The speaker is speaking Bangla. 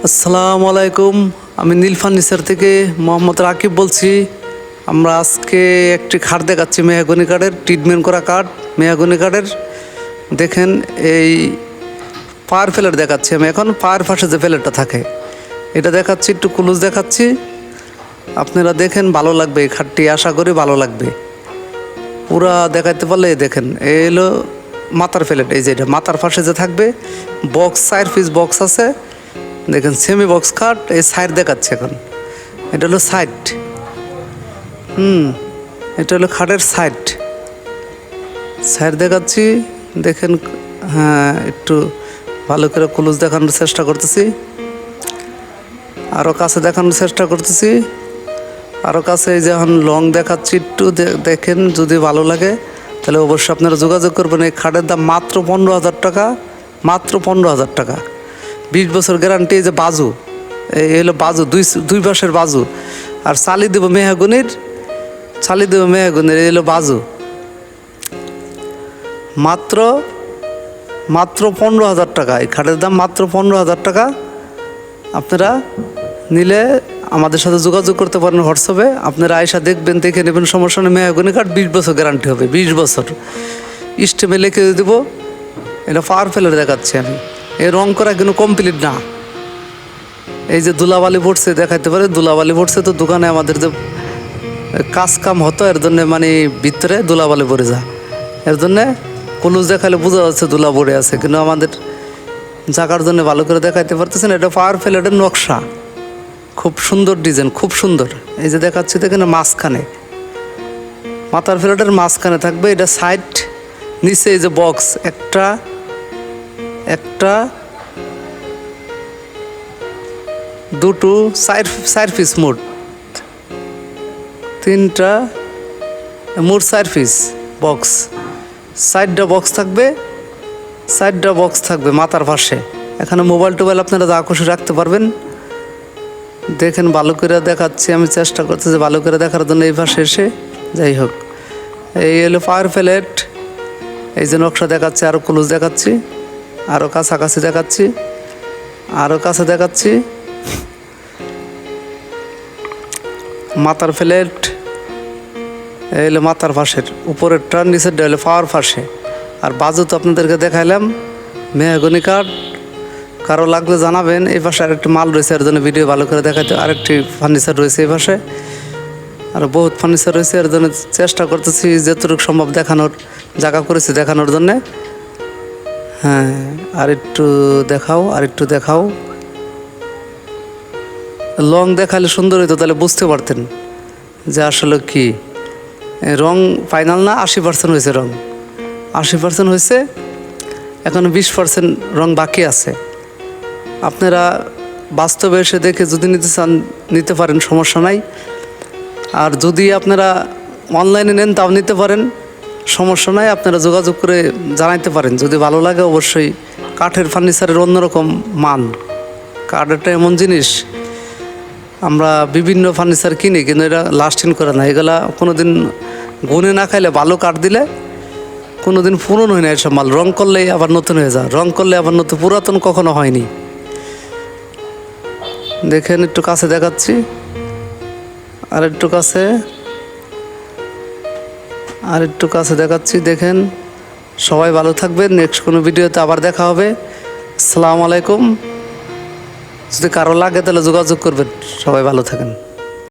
আসসালামু আলাইকুম। আমি নীল ফার্নিচার থেকে মোহাম্মদ রাকিব বলছি। আমরা আজকে একটি খাট দেখাচ্ছি, মেহগনি কাঠের, ট্রিটমেন্ট করা কাঠ মেহগনি কাঠের। দেখেন, এই পাওয়ার ফেলার দেখাচ্ছি আমি এখন। পাওয়ার পাশে যে ফেলারটা থাকে এটা দেখাচ্ছি, একটু ক্লোজ দেখাচ্ছি। আপনারা দেখেন, ভালো লাগবে এই খাটটি, আশা করি ভালো লাগবে। পুরা দেখাইতে পারলে দেখেন, এই হলো মাথার ফেলেট। এই যে এটা মাথার পাশে যে থাকবে বক্স, 4 পিস বক্স আছে। দেখেন সেমি বক্স খাট, এই সাইড দেখাচ্ছে এখন। এটা হলো সাইড, এটা হলো খাটের সাইড দেখাচ্ছি। দেখেন, হ্যাঁ, একটু ভালো করে ক্লোজ দেখানোর চেষ্টা করতেছি, আরও কাছে দেখানোর চেষ্টা করতেছি, আরও কাছে। এই যে এখন লং দেখাচ্ছি, একটু দেখেন, যদি ভালো লাগে তাহলে অবশ্যই আপনারা যোগাযোগ করবেন। এই খাটের দাম মাত্র 15,000 টাকা, মাত্র 15,000 টাকা। 20 বছর গ্যারান্টি। এই যে বাজু, এই হলো বাজু, দুই পাশের বাজু। আর চালি দেবো মেহগনির, এই হলো বাজু। মাত্র 15,000 টাকা। এই খাটের দাম মাত্র 15,000 টাকা। আপনারা নিলে আমাদের সাথে যোগাযোগ করতে পারেন হোয়াটসঅ্যাপে। আপনারা আয়সা দেখবেন, দেখে নেবেন, সমস্যা নেই। মেহগনি কাঠ 20 বছর গ্যারান্টি হবে, 20 বছর। স্টেমে লিখে দেবো। এটা পাওয়ার ফেলার দেখাচ্ছি আমি। এই রং করা কিন্তু কমপ্লিট না। এই যে ধুলাবালি পড়ছে, দেখাইতে পারে ধুলাবালি পড়ছে। তো দোকানে আমাদের যে কাজ কাম হতো, এর জন্যে মানে ভিতরে ধুলাবালি পড়ে যায়। এর জন্যে ক্লোজ দেখালে বোঝা যাচ্ছে ধুলা পড়ে আছে, কিন্তু আমাদের জাগার জন্য ভালো করে দেখাইতে পারতেছেন। এটা পাওয়ার ফেলারের নকশা, খুব সুন্দর ডিজাইন, খুব সুন্দর। এই যে দেখাচ্ছি, দেখেন মাঝখানে, মাথার ফেলারের মাঝখানে থাকবে এটা সাইড। নিচে এই যে বক্স, একটা দুটো, 4 পিস মোট, 3টা, মোট 4 পিস বক্স। 4টা বক্স থাকবে মাথার পাশে। এখানে মোবাইল টোবাইল আপনারা যা খুশি রাখতে পারবেন। দেখেন, ভালো করে দেখাচ্ছি আমি, চেষ্টা করতেছি ভালো করে দেখার জন্য। এই পাশে এসে, যাই হোক, এই হলো পাওয়ার প্লেট। এই যে নকশা দেখাচ্ছি, আরও ক্লোজ দেখাচ্ছি, আরও কাছাকাছি দেখাচ্ছি, আরও কাছে দেখাচ্ছি। মাথার প্লেট, এই হলো মাথার পাশের উপরেরটা, নিচেরটা হলো পাওয়ার পাশে। আর বাজু তো আপনাদেরকে দেখাইলাম, মেহগনি কাঠ। কারো লাগলে জানাবেন। এই পাশে আরেকটি মাল রয়েছে, এর জন্য ভিডিও ভালো করে দেখাইতে। আরেকটি ফার্নিচার রয়েছে এই পাশে, আর বহুত ফার্নিচার রয়েছে। এর জন্য চেষ্টা করতেছি যতটুকু সম্ভব দেখানোর, জায়গা করেছি দেখানোর জন্যে। হ্যাঁ, আর একটু দেখাও। লং দেখালে সুন্দর হইতো, তাহলে বুঝতে পারতেন যে আসলে কি। রং ফাইনাল না, 80% হয়েছে রং, 80% হয়েছে। এখনো 20% রং বাকি আছে। আপনারা বাস্তবে এসে দেখে যদি নিতে চান নিতে পারেন, সমস্যা নাই। আর যদি আপনারা অনলাইনে নেন তাও নিতে পারেন, সমস্যা নাই। আপনারা যোগাযোগ করে জানাইতে পারেন যদি ভালো লাগে। অবশ্যই কাঠের ফার্নিচারের অন্যরকম মান। কাঠ একটা এমন জিনিস, আমরা বিভিন্ন ফার্নিচার কিনি কিন্তু এটা লাস্টিং করে না। এগুলা কোনো দিন গুনে না খাইলে, ভালো কাঠ দিলে কোনো দিন পুরনো হয় না। এসব মাল রং করলেই আবার নতুন হয়ে যায়, রং করলে আবার নতুন, পুরাতন কখনো হয়নি। দেখেন, একটু কাছে দেখাচ্ছি, আর একটু কাছে দেখাচ্ছি। দেখেন, সবাই ভালো থাকবেন। নেক্সট কোনো ভিডিওতে আবার দেখা হবে। আসসালামু আলাইকুম। যদি কারো লাগে তাহলে যোগাযোগ করবেন। সবাই ভালো থাকেন।